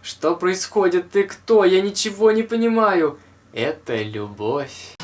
Что происходит? Ты кто? Я ничего не понимаю. Это любовь.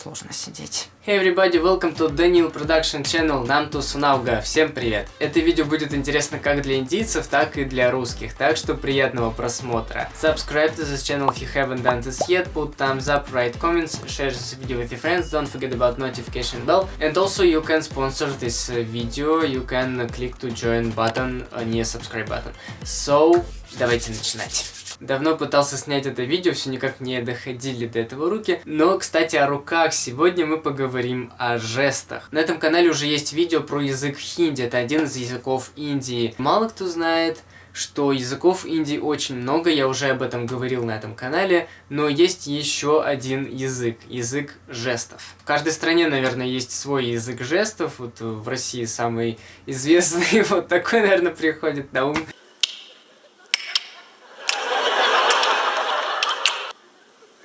Сложно сидеть. Hey everybody, welcome to Daniel Production Channel, Namtu Sunauga. Всем привет! Это видео будет интересно как для индийцев, так и для русских, так что приятного просмотра. Subscribe to this channel if you haven't done this yet, put thumbs up, write comments, share this video with your friends, don't forget about notification bell, and also you can sponsor this video, you can click to join button, не subscribe button. So, давайте начинать. Давно пытался снять это видео, все никак не доходили до этого руки. Но, кстати, о руках. Сегодня мы поговорим о жестах. На этом канале уже есть видео про язык хинди. Это один из языков Индии. Мало кто знает, что языков Индии очень много. Я уже об этом говорил на этом канале. Но есть еще один язык. Язык жестов. В каждой стране, наверное, есть свой язык жестов. Вот в России самый известный. Вот такой, наверное, приходит на ум.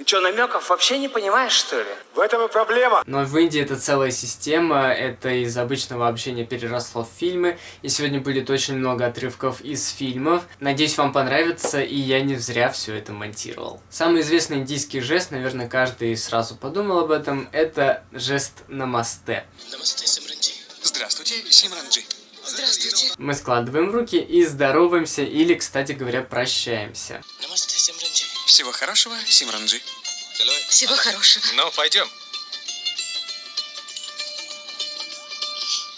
Что, намеков вообще не понимаешь, что ли? В этом и проблема. Но в Индии это целая система, это из обычного общения переросло в фильмы, и сегодня будет очень много отрывков из фильмов. Надеюсь, вам понравится, и я не зря все это монтировал. Самый известный индийский жест, наверное, каждый сразу подумал об этом, это жест намасте. Намасте, Симранджи. Здравствуйте, Симранджи. Здравствуйте. Мы складываем руки и здороваемся, или, кстати говоря, прощаемся. Намасте, Симранджи. Всего хорошего, Симранджи. Всего хорошего. Ну, пойдем.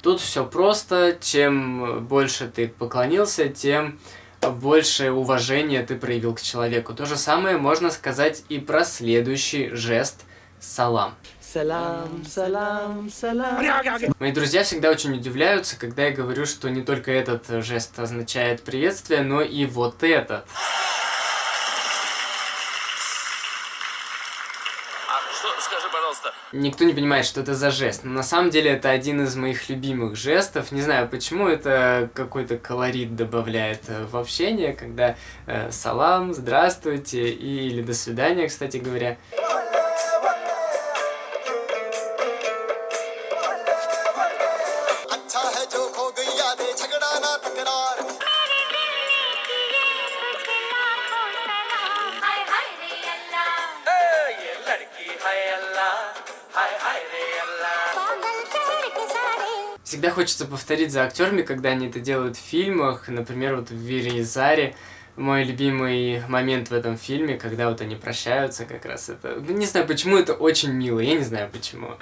Тут все просто, чем больше ты поклонился, тем больше уважения ты проявил к человеку. То же самое можно сказать и про следующий жест салам. Салам, салам, салам. Мои друзья всегда очень удивляются, когда я говорю, что не только этот жест означает приветствие, но и вот этот. Скажи, пожалуйста. Никто не понимает, что это за жест, но на самом деле это один из моих любимых жестов. Не знаю почему, это какой-то колорит добавляет в общение, когда салам, здравствуйте или до свидания, кстати говоря. Всегда хочется повторить за актерами, когда они это делают в фильмах. Например, вот в «Вире и Заре». Мой любимый момент в этом фильме, когда вот они прощаются, как раз это... Не знаю, почему это очень мило, я не знаю почему.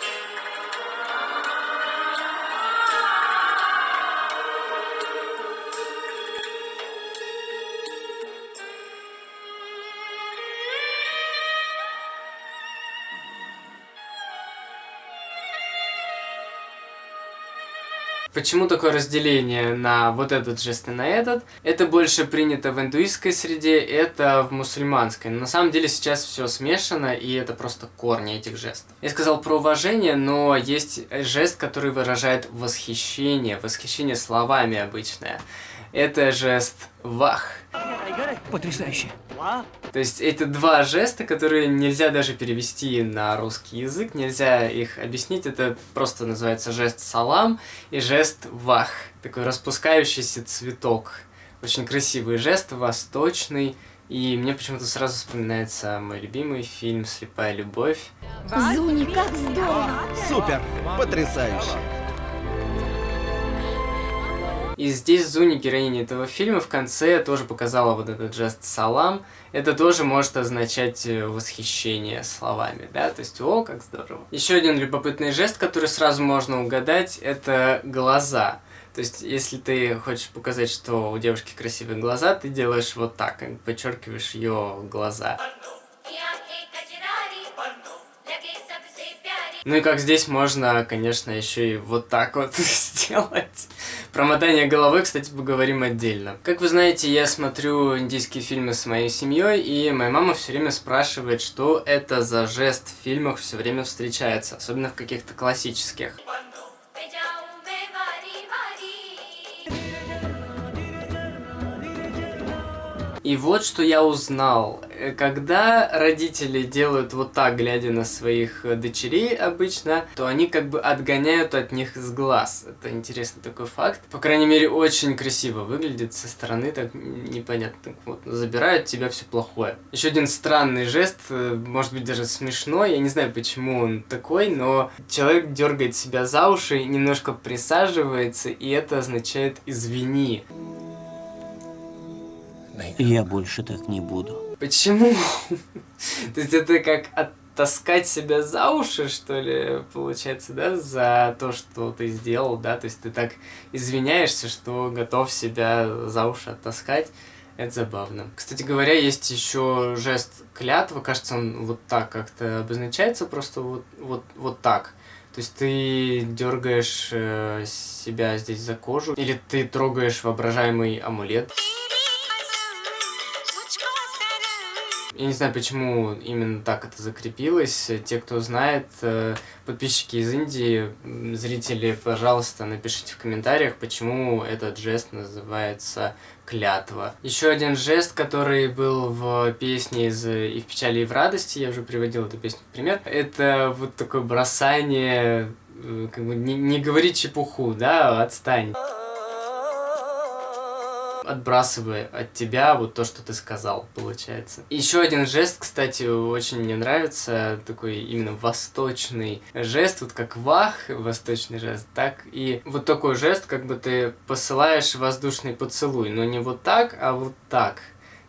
Почему такое разделение на вот этот жест и на этот? Это больше принято в индуистской среде, это в мусульманской. Но на самом деле сейчас все смешано, и это просто корни этих жестов. Я сказал про уважение, но есть жест, который выражает восхищение. Восхищение словами обычное. Это жест вах. Потрясающе. То есть это два жеста, которые нельзя даже перевести на русский язык, нельзя их объяснить. Это просто называется жест салам и жест вах. Такой распускающийся цветок. Очень красивый жест, восточный. И мне почему-то сразу вспоминается мой любимый фильм «Слепая любовь». Зуни, как здорово! Супер, потрясающе. И здесь Зуни, героиня этого фильма, в конце тоже показала вот этот жест салам. Это тоже может означать восхищение словами, да, то есть о, как здорово. Еще один любопытный жест, который сразу можно угадать, это глаза. То есть, если ты хочешь показать, что у девушки красивые глаза, ты делаешь вот так, подчеркиваешь ее глаза. Ну и как здесь можно, конечно, еще и вот так вот сделать. Про мотание головы, кстати, поговорим отдельно. Как вы знаете, я смотрю индийские фильмы с моей семьей, и моя мама все время спрашивает, что это за жест в фильмах все время встречается, особенно в каких-то классических. И вот что я узнал. Когда родители делают вот так, глядя на своих дочерей обычно, то они как бы отгоняют от них с глаз. Это интересный такой факт. По крайней мере, очень красиво выглядит со стороны, так непонятно. Вот, забирают тебя все плохое. Еще один странный жест, может быть даже смешной. Я не знаю, почему он такой, но человек дергает себя за уши, немножко присаживается, и это означает «извини». Я больше так не буду. Почему? То есть это как оттаскать себя за уши, что ли, получается, да, за то, что ты сделал, да? То есть ты так извиняешься, что готов себя за уши оттаскать. Это забавно. Кстати говоря, есть еще жест клятвы, кажется, он вот так как-то обозначается, просто вот так. То есть ты дергаешь себя здесь за кожу, или ты трогаешь воображаемый амулет. Я не знаю, почему именно так это закрепилось. Те, кто знает, подписчики из Индии, зрители, пожалуйста, напишите в комментариях, почему этот жест называется клятва. Еще один жест, который был в песне из «И в печали, и в радости», я уже приводил эту песню в пример, это вот такое бросание, как бы не говори чепуху, да, отстань. Отбрасывая от тебя вот то, что ты сказал, получается. Еще один жест, кстати, очень мне нравится, такой именно восточный жест, вот как вах, восточный жест, так и вот такой жест, как бы ты посылаешь воздушный поцелуй, но не вот так, а вот так,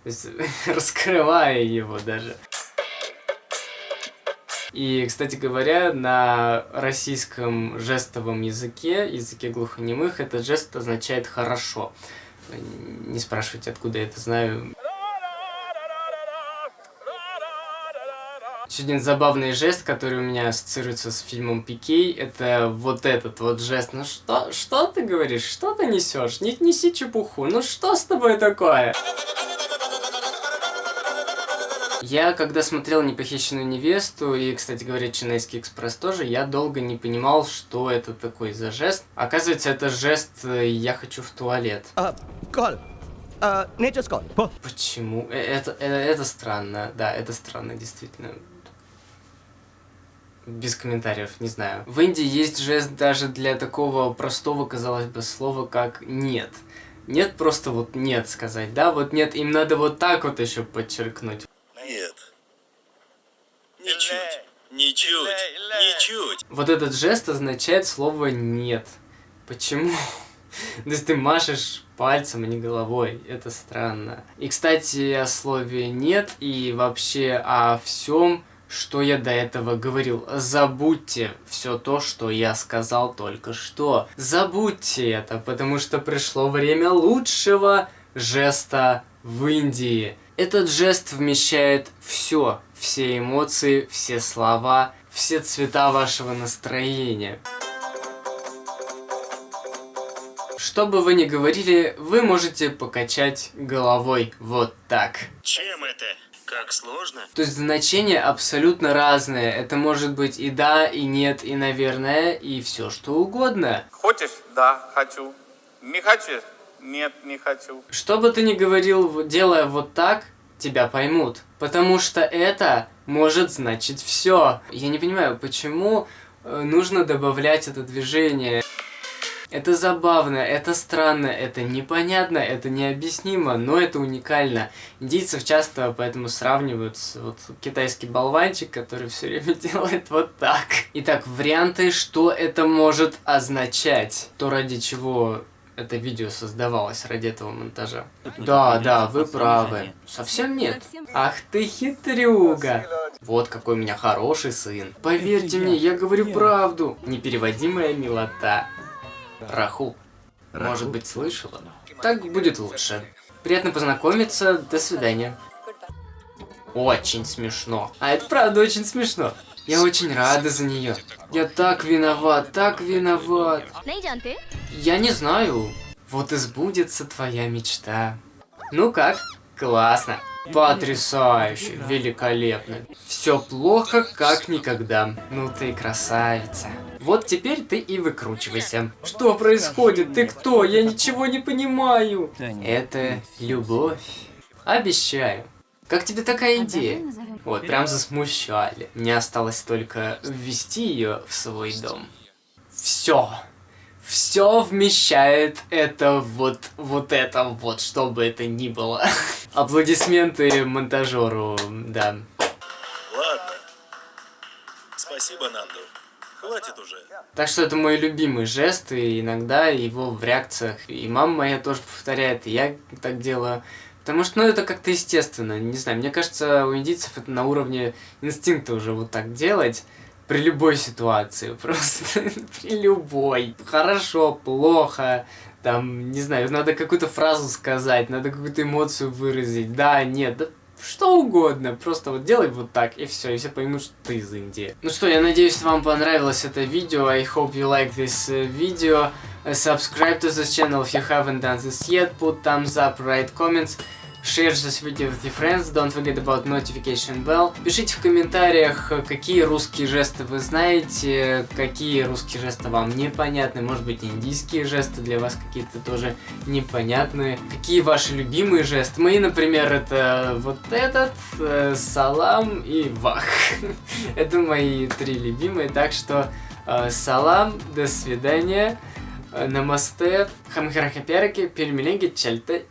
то есть раскрывая его даже. И, кстати говоря, на российском жестовом языке глухонемых, этот жест означает «хорошо». Не спрашивайте, откуда я это знаю. Еще один забавный жест, который у меня ассоциируется с фильмом «Пикей», это вот этот вот жест. Ну что ты говоришь? Что ты несешь? Не неси чепуху. Ну что с тобой такое? Я, когда смотрел «Непохищенную невесту» и, кстати говоря, «Ченнайский экспресс» тоже, я долго не понимал, что это такой за жест. Оказывается, это жест «я хочу в туалет». Call. Nature's call. Почему? Это странно. Да, это странно, действительно. Без комментариев, не знаю. В Индии есть жест даже для такого простого, казалось бы, слова, как «нет». Нет, просто вот «нет» сказать, да? Вот «нет», им надо вот так вот еще подчеркнуть. Нет. Ничуть. Ничуть. Вот этот жест означает слово «нет». Почему? То есть ты машешь пальцем, а не головой. Это странно. И, кстати, о слове «нет» и вообще о всем, что я до этого говорил. Забудьте все то, что я сказал только что. Забудьте это, потому что пришло время лучшего жеста в Индии. Этот жест вмещает все эмоции, все слова, все цвета вашего настроения. Что бы вы ни говорили, вы можете покачать головой вот так. Чем это? Как сложно? То есть значения абсолютно разные. Это может быть и да, и нет, и наверное, и все что угодно. Хочешь? Да, хочу. Не хочешь? Нет, не хочу. Что бы ты ни говорил, делая вот так, тебя поймут. Потому что это может значить все. Я не понимаю, почему нужно добавлять это движение. Это забавно, это странно, это непонятно, это необъяснимо, но это уникально. Индийцев часто поэтому сравнивают с вот китайский болванчик, который все время делает вот так. Итак, варианты, что это может означать. То, ради чего это видео создавалось, ради этого монтажа. Да, вы правы. Совсем нет. Ах ты хитрюга. Вот какой у меня хороший сын. Поверьте мне, я говорю правду. Непереводимая милота. Рахул. Может быть, слышала? Так будет лучше. Приятно познакомиться. До свидания. Очень смешно. А это правда очень смешно. Я очень рада за нее. Я так виноват, так виноват. Я не знаю. Вот и сбудется твоя мечта. Ну как? Классно. Потрясающе, великолепно. Все плохо, как никогда. Ну ты красавица. Вот теперь ты и выкручивайся. Что происходит? Ты кто? Я ничего не понимаю. Это любовь. Обещаю. Как тебе такая идея? Вот, прям засмущали. Мне осталось только ввести ее в свой дом. Все вмещает это вот, что бы это ни было. Аплодисменты монтажеру, да. Ладно. Спасибо, Нанду. Хватит уже. Так что это мой любимый жест, и иногда его в реакциях и мама моя тоже повторяет, и я так делаю. Потому что, ну, это как-то естественно, не знаю, мне кажется, у индийцев это на уровне инстинкта уже вот так делать. При любой ситуации, просто при любой. Хорошо, плохо, там, не знаю, надо какую-то фразу сказать, надо какую-то эмоцию выразить, да, нет, да, что угодно, просто вот делай вот так, и все поймут, что ты из Индии. Ну что, я надеюсь, вам понравилось это видео, I hope you like this video, subscribe to this channel if you haven't done this yet, put thumbs up, write comments, share this video with your friends, don't forget about notification bell. Пишите в комментариях, какие русские жесты вы знаете, какие русские жесты вам непонятны, может быть индийские жесты для вас какие-то тоже непонятные. Какие ваши любимые жесты? Мои, например, это вот этот, салам и вах. Это мои 3 любимые, так что салам, до свидания, намасте, хамхарахаперки, пельмеленги, чальте.